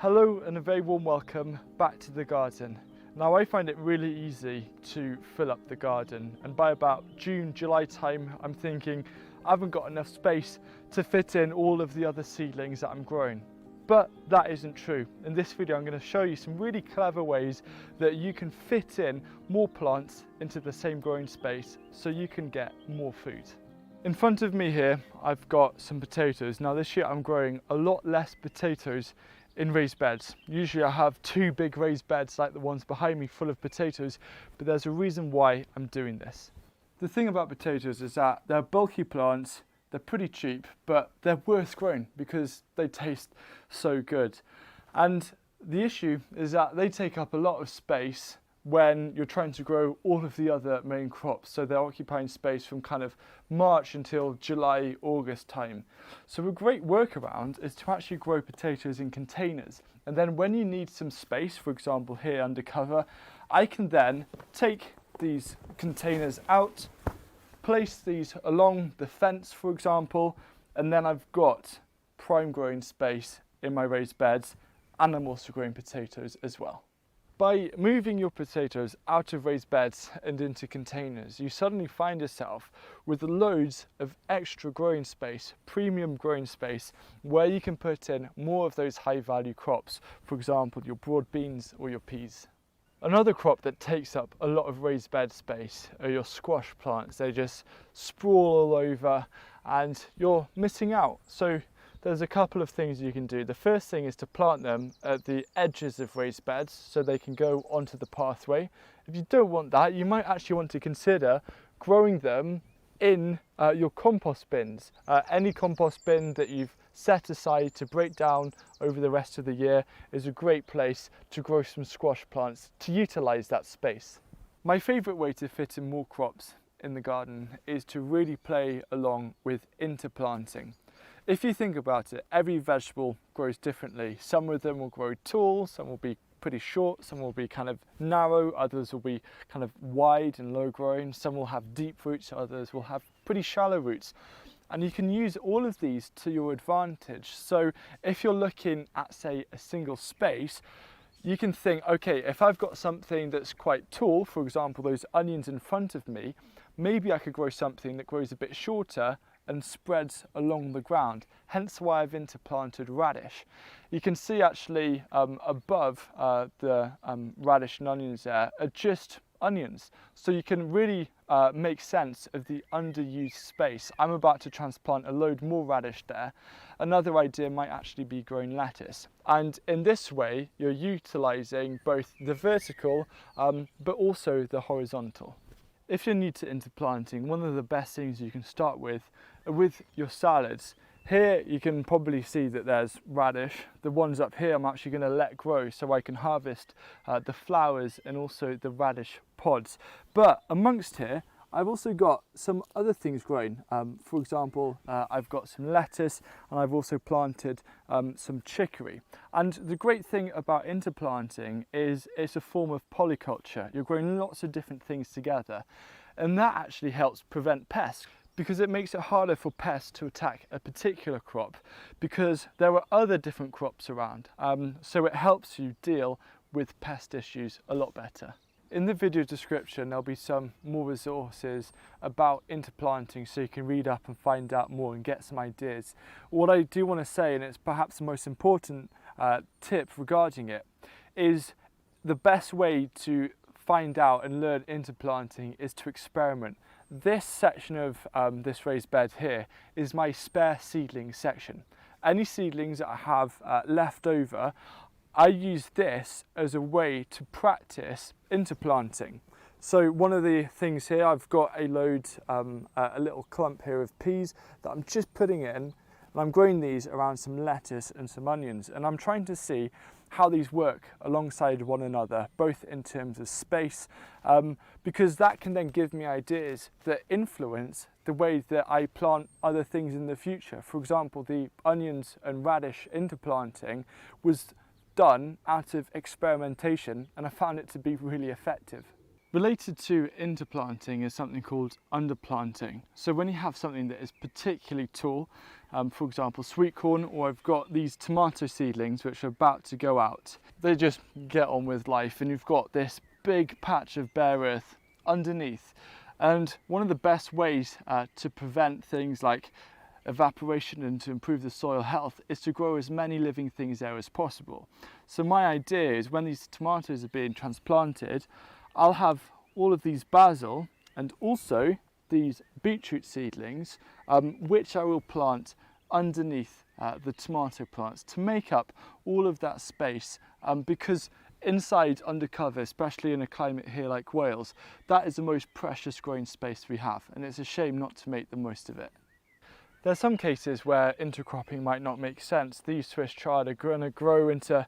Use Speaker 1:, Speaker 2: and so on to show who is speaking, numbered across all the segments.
Speaker 1: Hello and a very warm welcome back to the garden. Now I find it really easy to fill up the garden, and by about June, July time I'm thinking I haven't got enough space to fit in all of the other seedlings that I'm growing. But that isn't true. In this video I'm going to show you some really clever ways that you can fit in more plants into the same growing space so you can get more food. In front of me here I've got some potatoes. Now this year I'm growing a lot less potatoes in raised beds. Usually I have two big raised beds like the ones behind me full of potatoes, but there's a reason why I'm doing this. The thing about potatoes is that they're bulky plants, they're pretty cheap, but they're worth growing because they taste so good. And the issue is that they take up a lot of space when you're trying to grow all of the other main crops. So they're occupying space from kind of March until July, August time. So a great workaround is to actually grow potatoes in containers. And then when you need some space, for example here under cover, I can then take these containers out, place these along the fence, for example, and then I've got prime growing space in my raised beds, and I'm also growing potatoes as well. By moving your potatoes out of raised beds and into containers, you suddenly find yourself with loads of extra growing space, premium growing space, where you can put in more of those high value crops, for example, your broad beans or your peas. Another crop that takes up a lot of raised bed space are your squash plants. They just sprawl all over and you're missing out. So there's a couple of things you can do. The first thing is to plant them at the edges of raised beds so they can go onto the pathway. If you don't want that, you might actually want to consider growing them in your compost bins. Any compost bin that you've set aside to break down over the rest of the year is a great place to grow some squash plants to utilise that space. My favourite way to fit in more crops in the garden is to really play along with interplanting. If you think about it, every vegetable grows differently. Some of them will grow tall, some will be pretty short, some will be kind of narrow, others will be kind of wide and low growing, some will have deep roots, others will have pretty shallow roots. And you can use all of these to your advantage. So if you're looking at, say, a single space, you can think, okay, if I've got something that's quite tall, for example, those onions in front of me, maybe I could grow something that grows a bit shorter and spreads along the ground, hence why I've interplanted radish. You can see actually above the radish and onions there are just onions, so you can really make sense of the underused space. I'm about to transplant a load more radish there. Another idea might actually be growing lettuce, and in this way you're utilising both the vertical but also the horizontal. If you're new to interplanting, one of the best things you can start with your salads. Here you can probably see that there's radish. The ones up here I'm actually going to let grow so I can harvest the flowers and also the radish pods. But amongst here I've also got some other things growing. For example, I've got some lettuce and I've also planted some chicory. And the great thing about interplanting is it's a form of polyculture. You're growing lots of different things together, and that actually helps prevent pests, because it makes it harder for pests to attack a particular crop because there are other different crops around. So it helps you deal with pest issues a lot better. In the video description there'll be some more resources about interplanting so you can read up and find out more and get some ideas. What I do want to say, and it's perhaps the most important tip regarding it, is the best way to find out and learn interplanting is to experiment. This section of this raised bed here is my spare seedling section. Any seedlings that I have left over, I use this as a way to practice interplanting. So one of the things here, I've got a load, a little clump here of peas that I'm just putting in, and I'm growing these around some lettuce and some onions, and I'm trying to see how these work alongside one another, both in terms of space, because that can then give me ideas that influence the way that I plant other things in the future. For example, the onions and radish interplanting was done out of experimentation, and I found it to be really effective. Related to interplanting is something called underplanting. So when you have something that is particularly tall, for example sweet corn, or I've got these tomato seedlings which are about to go out, they just get on with life and you've got this big patch of bare earth underneath. And one of the best ways to prevent things like evaporation and to improve the soil health is to grow as many living things there as possible. So my idea is when these tomatoes are being transplanted, I'll have all of these basil and also these beetroot seedlings, which I will plant underneath the tomato plants to make up all of that space, because inside undercover, especially in a climate here like Wales, that is the most precious growing space we have, and it's a shame not to make the most of it. There are some cases where intercropping might not make sense. These Swiss chard are going to grow into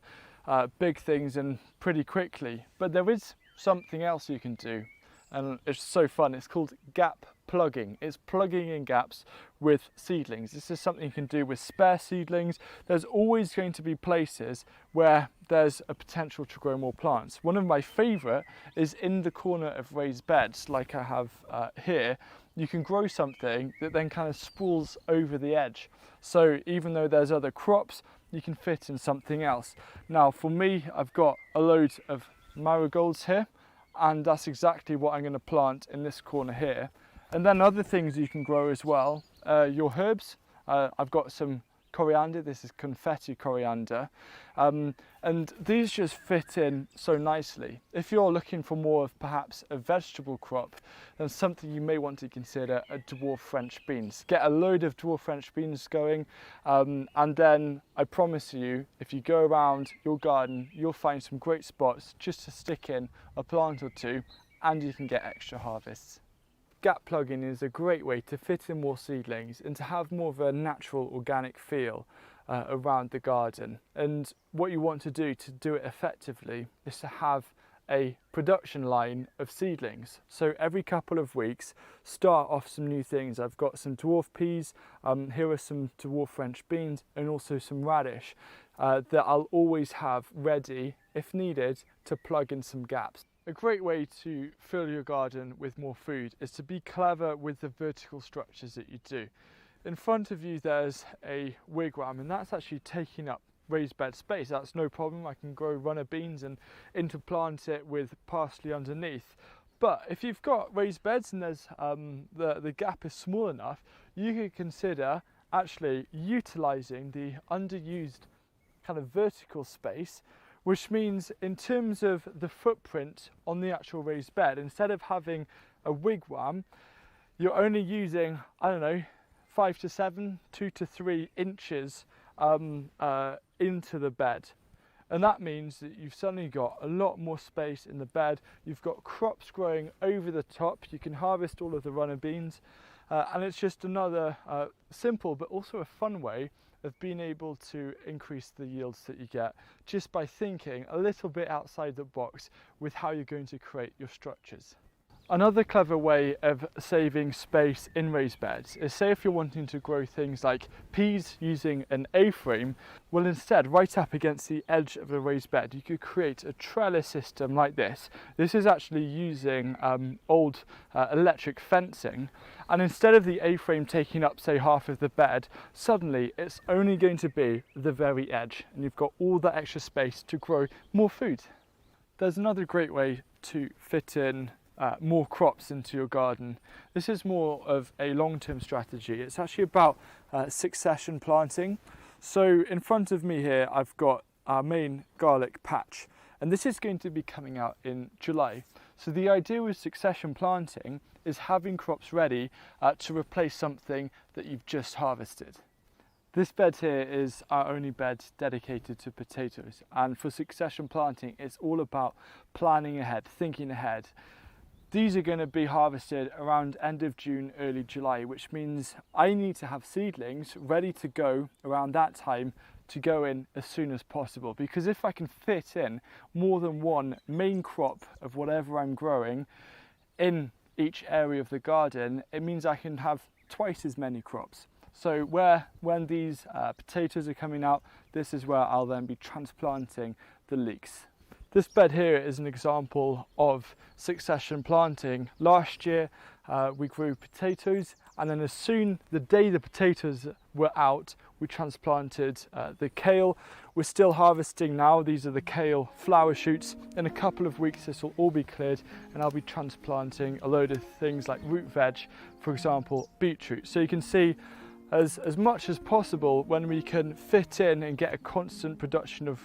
Speaker 1: big things and pretty quickly, but there is something else you can do, and it's so fun. It's called gap plugging. It's plugging in gaps with seedlings. This is something you can do with spare seedlings. There's always going to be places where there's a potential to grow more plants. One of my favourite is in the corner of raised beds like I have here. You can grow something that then kind of sprawls over the edge. So even though there's other crops, you can fit in something else. Now for me, I've got a load of marigolds here, and that's exactly what I'm going to plant in this corner here. And then other things you can grow as well, your herbs. I've got some coriander. This is confetti coriander, and these just fit in so nicely. If you're looking for more of perhaps a vegetable crop, then something you may want to consider are dwarf French beans. Get a load of dwarf French beans going, and then I promise you, if you go around your garden, you'll find some great spots just to stick in a plant or two, and you can get extra harvests. Gap plugging is a great way to fit in more seedlings and to have more of a natural organic feel around the garden. And what you want to do it effectively is to have a production line of seedlings. So every couple of weeks start off some new things. I've got some dwarf peas, here are some dwarf French beans, and also some radish that I'll always have ready if needed to plug in some gaps. A great way to fill your garden with more food is to be clever with the vertical structures that you do. In front of you there's a wigwam, and that's actually taking up raised bed space. That's no problem. I can grow runner beans and interplant it with parsley underneath. But if you've got raised beds and there's the gap is small enough, you could consider actually utilising the underused kind of vertical space, which means in terms of the footprint on the actual raised bed, instead of having a wigwam, you're only using, I don't know, 5 to 7, 2 to 3 inches into the bed. And that means that you've suddenly got a lot more space in the bed. You've got crops growing over the top. You can harvest all of the runner beans. And it's just another simple but also a fun way of being able to increase the yields that you get just by thinking a little bit outside the box with how you're going to create your structures. Another clever way of saving space in raised beds is, say if you're wanting to grow things like peas using an A-frame, well instead right up against the edge of the raised bed you could create a trellis system like this. This is actually using old electric fencing, and instead of the A-frame taking up say half of the bed, suddenly it's only going to be the very edge and you've got all that extra space to grow more food. There's another great way to fit in more crops into your garden. This is more of a long-term strategy. It's actually about succession planting. So in front of me here I've got our main garlic patch, and this is going to be coming out in July. So the idea with succession planting is having crops ready to replace something that you've just harvested. This bed here is our only bed dedicated to potatoes, and for succession planting it's all about planning ahead, thinking ahead. These are going to be harvested around end of June, early July, which means I need to have seedlings ready to go around that time to go in as soon as possible. Because if I can fit in more than one main crop of whatever I'm growing in each area of the garden, it means I can have twice as many crops. So when these potatoes are coming out, this is where I'll then be transplanting the leeks. This bed here is an example of succession planting. Last year we grew potatoes, and then as soon the day the potatoes were out, we transplanted the kale. We're still harvesting now. These are the kale flower shoots. In a couple of weeks this will all be cleared, and I'll be transplanting a load of things like root veg, for example beetroot. So you can see as much as possible, when we can fit in and get a constant production of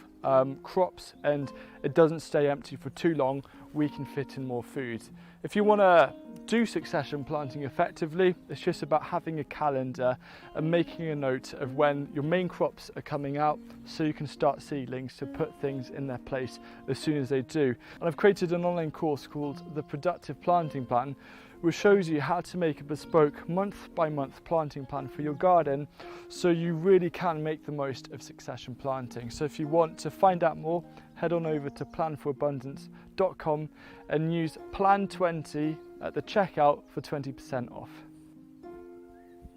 Speaker 1: crops and it doesn't stay empty for too long, we can fit in more food. If you want to do succession planting effectively, it's just about having a calendar and making a note of when your main crops are coming out, so you can start seedlings to put things in their place as soon as they do. And I've created an online course called the Productive Planting Plan, which shows you how to make a bespoke month by month planting plan for your garden, so you really can make the most of succession planting. So if you want to find out more, head on over to planforabundance.com and use plan20 at the checkout for 20% off.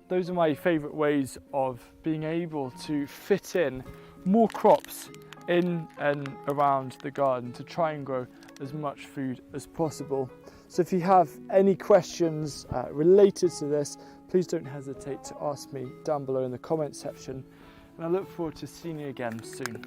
Speaker 1: Those are my favourite ways of being able to fit in more crops in and around the garden to try and grow as much food as possible. So if you have any questions related to this, please don't hesitate to ask me down below in the comments section, and I look forward to seeing you again soon.